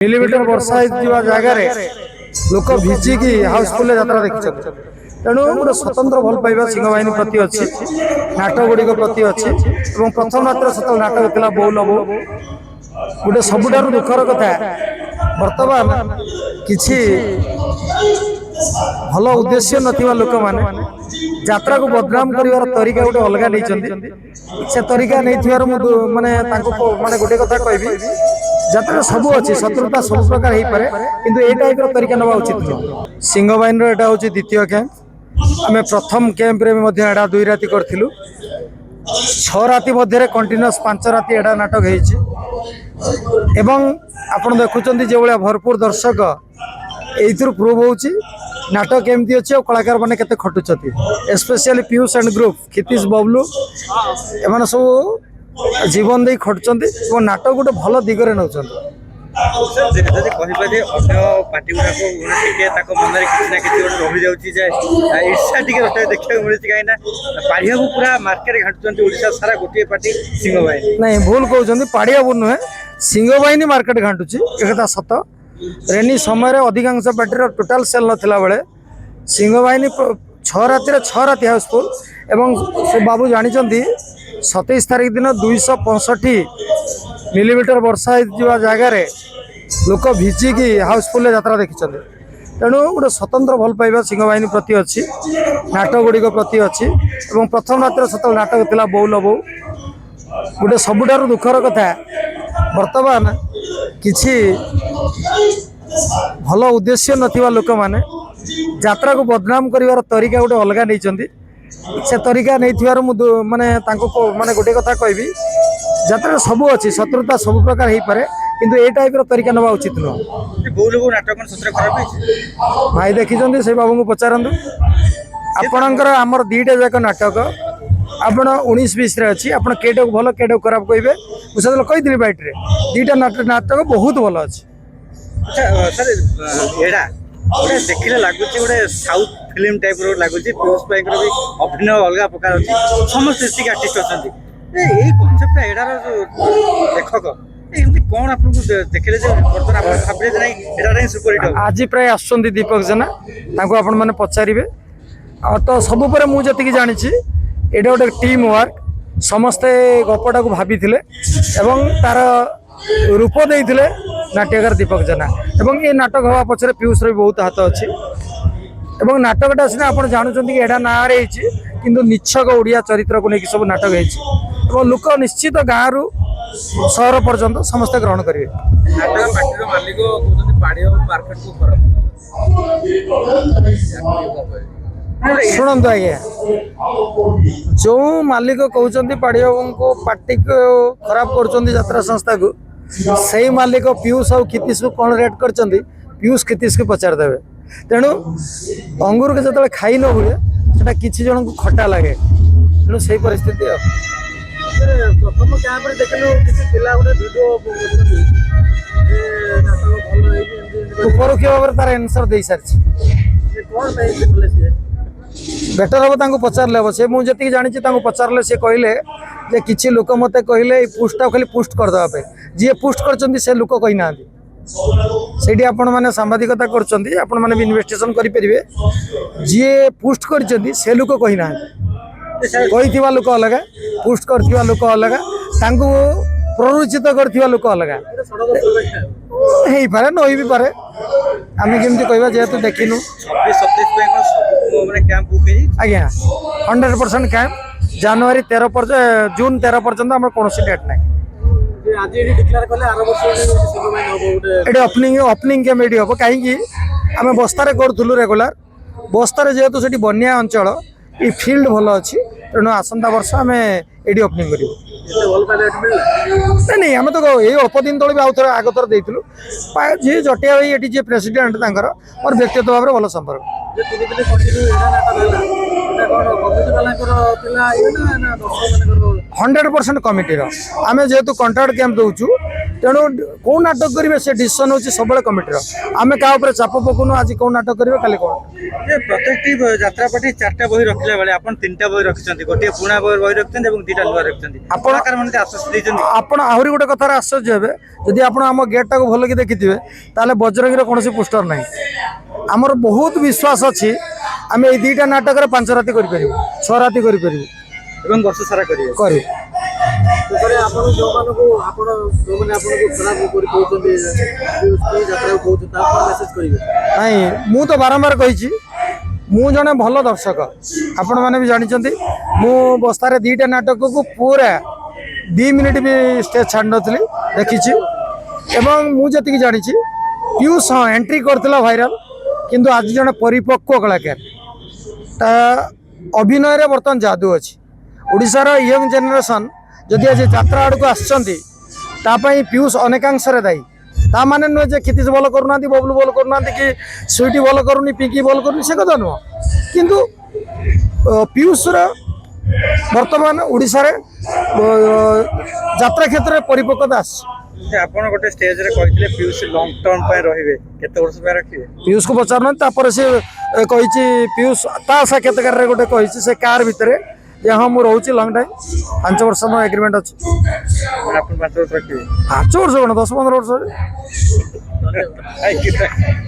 Millimetre वर्षा जगार लोक भिजिकी हाउसफुल यात्रा देखी तेणु गोटे स्वतंत्र भल पाइबा सिंह बाहिनी प्रति अच्छी नाटक गुड़िक प्रति अच्छी प्रथम रात्र सत नाटक था बोल बो गोटे सबुठार दुखर कथा बर्तमान किसी भल उद्देश्य नथिबा लोक माने यात्रा को बदनाम करिवार तरीका गोटे अलग नहीं से तरीका नहीं माने माने गोटे कथा कहबी यात्रा सब अच्छी शत्रुता सब प्रकार हो पारे किंतु ए टाइप तरीका नवा उचित नुह। सिंह बाहिनी एटा हूँ द्वितीय कैंप आम प्रथम कैंप रे एटा 2 राति करथिलु 6 राति मध्य कंटिन्यूअस 5 राति एटा नाटक होइछि एवं आपण देखुचंती जे भलिया भरपूर दर्शक एइथुर प्रूव होउछि नाटक केमती अच्छी और कलाकार मैंने केते खटुचती specially Piyush and group Kshitish Bablu एमाने सब जीवन दे खटुचंती और नाटक गोटे भल दिगरे नौचंती नहीं भूल कहते पाड़िया नुहे सिंह बाहिनी मार्केट घाटुची एक सत रेनी समय अधिकांश पार्टी टोटाल सेल नाला बेले सिंह बाहिनी 6 राति हाउसफुल एवं से बाबू जानी 27 तारीख दिन 265 मिलीमीटर वर्षा जगार लोक भिजिकी हाउसफुल यात्रा देखी तेणु गोटे स्वतंत्र भल पाइबा सिंह बाहिनी प्रति अच्छी नाटक गुड़िक प्रति अच्छी प्रथम रात्र सत नाटक था बोल बो गोटे सबुठार दुखर कथा बर्तमान किसी भल उद्देश्य नथिबा लोक माने यात्रा को बदनाम करिवार तरीका गोटे अलग नहीं से तरीका नहीं माने माने गोटे कथा कहबी यात्रा सब अच्छी शत्रुता सब प्रकार हो पारे किंतु ए टाइप तरीका नवा उचित नुह। भाई देखी से बाबू को पचारतु आपणकर आमर 2टा जाक नाटक आपण 19-20 अच्छी आप केटा को भल केटा खराब कहे मुझे कही बैट्रे 2टा नाटक बहुत भल अच्छी देखने लगुच गोटे साउथ फिल्म टाइप लगुच पीयूष भाई भी अभिनय अलग प्रकार अच्छी समस्त आर्टिस्ट अच्छा कनसेप्ट एडार जो लेखक कौन आपको देखले आज प्राय आसुँच दीपक जेना आपण मैंने पचारे तो सब मुझे जानी ये गोटे टीम वर्क समस्ते गपटा को भाभी तार रूप देते नाट्यकार दीपक जेना एवं ये नाटक हवा पछरे पीयूष भी बहुत हाथ अच्छी नाटकटा सीना आप जानते कि एटा ना किंतु निच्छक ओडिया चरित्र को लेकिन सब नाटक है लोक निश्चित गाँव रु सहर पर्यंत समस्त ग्रहण करेंगे। शुणु आज्ञा जो मालिक कहते पाड़ी बाबू को पार्टी को खराब कर संस्था को से मालिक पीयूष और खितीश को कौन रेट कर पीयूष खितीश को पचारदे तेणु अंगूर के जो खाई न हुए किसी जन को खटा लगे तेणु से परिस्थिति प्रथम कैंप देखलु किसी पिला गोटे वीडियो परोक्ष भाव तार आंसर दे सारी बेटर हम पचारे हम से मुझे जानी पचारे से कहले किसी लोक मत कहले पोस्टा खाली पोस्ट करदे जी पोस्ट कर लोक कही ना से आपण मैंने सांबादिकता कर इन्वेस्टिगेशन करेंगे जी पोस्ट कर से लोक कही ना कही लोक अलग पोस्ट कर लोक अलग प्ररोचित कर लोक अलग हो पारे न भी पारे आम केमती कहवा जेहेतु देखिनु आज्ञा 100% कैंप जनवरी 13 जून 13 पर्यंत आम कौन डेट ना ओपनिंग कैंप ये हम कहीं आम बस्तार करूँ रेगुलर बस्तार जेहेतु से बनिया अंचल ये फील्ड भल अच्छी तेणु आसंता वर्ष आम ये ओपनिंग कर नहीं आम तो ये अल्प दिन तले भी आउ थे आग थर देलु जी जटिया भाई ये जी प्रेसिडेंट मोर व्यक्तिगत भाव में भल संपर्क 100% कमिटी आम जेहेतु कंट्राक्ट कैंप दौचु तेणु कौ नाटक करेंगे से डिसीजन हूँ सब कमिटी आम क्या चाप पकाऊँ आज कौ नाटक करेंगे कल कौन ଯେ ପ୍ରତ୍ୟେକଟି ଯାତ୍ରା ପାର୍ଟି 4ଟା ବହି ରଖିଲା ବେଳେ ଆପଣ 3ଟା ବହି ରଖିଛନ୍ତି, ଗୋଟିଏ ପୁରୁଣା ବହି ରଖିଛନ୍ତି ଏବଂ 2ଟା ନୂଆ ରଖିଛନ୍ତି। କଳାକାର ମାନେ ଆଶ୍ୱସ୍ତ ଦେଇଛନ୍ତି। ଆପଣ ଆହୁରି ଗୋଟେ କଥାରେ ଆଶ୍ଚର୍ଯ୍ୟ ହେବେ, ଯଦି ଆପଣ ଆମ ଗେଟ୍ଟାକୁ ଭଲକି ଦେଖିଥିବେ ତାହେଲେ ବଜରଙ୍ଗୀର କୌଣସି ପୋଷ୍ଟର ନାହିଁ। ଆମର ବହୁତ ବିଶ୍ୱାସ ଅଛି ଆମେ ଏଇ 2ଟା ନାଟକରେ 5 ରାତି କରିପାରିବୁ, 6 ରାତି କରିପାରିବୁ ଏବଂ ବର୍ଷ ସାରା କରିବେ। କରିବୁ। ଆପଣ ଯୋଉମାନଙ୍କୁ ଯୋଉମାନେ ଆପଣଙ୍କୁ ଖରାପ କରି କହୁଛନ୍ତି ଯାତ୍ରାକୁ କହୁଛନ୍ତି ତାକୁ ମେସେଜ କରିବେ? ନାଇଁ, ମୁଁ ତ ବାରମ୍ବାର କହିଛି ମୁଁ ଜଣେ ଭଲ ଦର୍ଶକ, ଆପଣମାନେ ବି ଜାଣିଛନ୍ତି। ମୁଁ ବସ୍ତାରେ 2ଟା ନାଟକକୁ ପୁରା 2 ମିନିଟ୍ ବି ଷ୍ଟେଜ୍ ଛାଡ଼ି ନଥିଲି, ଦେଖିଛି। ଏବଂ ମୁଁ ଯେତିକି ଜାଣିଛି ପିୟୁଷ ଏଣ୍ଟ୍ରି କରିଥିଲା ଭାଇରାଲ, କିନ୍ତୁ ଆଜି ଜଣେ ପରିପକ୍ୱ କଳାକାର, ତା ଅଭିନୟରେ ବର୍ତ୍ତମାନ ଯାଦୁ ଅଛି। ଓଡ଼ିଶାର ୟଙ୍ଗ ଜେନେରେସନ୍ ଯଦି ଆଜି ଯାତ୍ରା ଆଡ଼କୁ ଆସିଛନ୍ତି ତା ପାଇଁ ପିୟୁଷ ଅନେକାଂଶରେ ଦାୟୀ। ତା ମାନେ ନୁହେଁ ଯେ କ୍ଷିତିଶ ଭଲ କରୁନାହାନ୍ତି, ବବଲୁ ଭଲ କରୁନାହାନ୍ତି, କି ସୁଇଟି ଭଲ କରୁନି, ପିଙ୍କି ଭଲ କରୁନି, ସେ କଥା ନୁହଁ। କିନ୍ତୁ ପିୟୁଷର ବର୍ତ୍ତମାନ ଓଡ଼ିଶାରେ ଯାତ୍ରା କ୍ଷେତ୍ରରେ ପରିପକ୍ୱତା ଆସିଛି। ଆପଣ ଗୋଟେ ଷ୍ଟେଜରେ କହିଥିଲେ ପିୟୁଷ ଲଙ୍ଗ ଟର୍ମ ପାଇଁ ରହିବେ, କେତେ ବର୍ଷ ପାଇଁ ରଖିବେ? ପିୟୁଷକୁ ପଚାରୁନାହାନ୍ତି। ତାପରେ ସେ କହିଛି, ପିୟୁଷ ତା ସାକ୍ଷାତକାରରେ ଗୋଟେ କହିଛି ସେ କାର୍ ଭିତରେ ଯେ ହଁ ମୁଁ ରହୁଛି ଲଙ୍ଗ ଟାଇମ୍, 5 ବର୍ଷ ମୋ ଏଗ୍ରିମେଣ୍ଟ ଅଛି। ଆପଣ 5 ବର୍ଷ ରଖିବେ? 5 ବର୍ଷ କଣ, 10-15 ବର୍ଷ।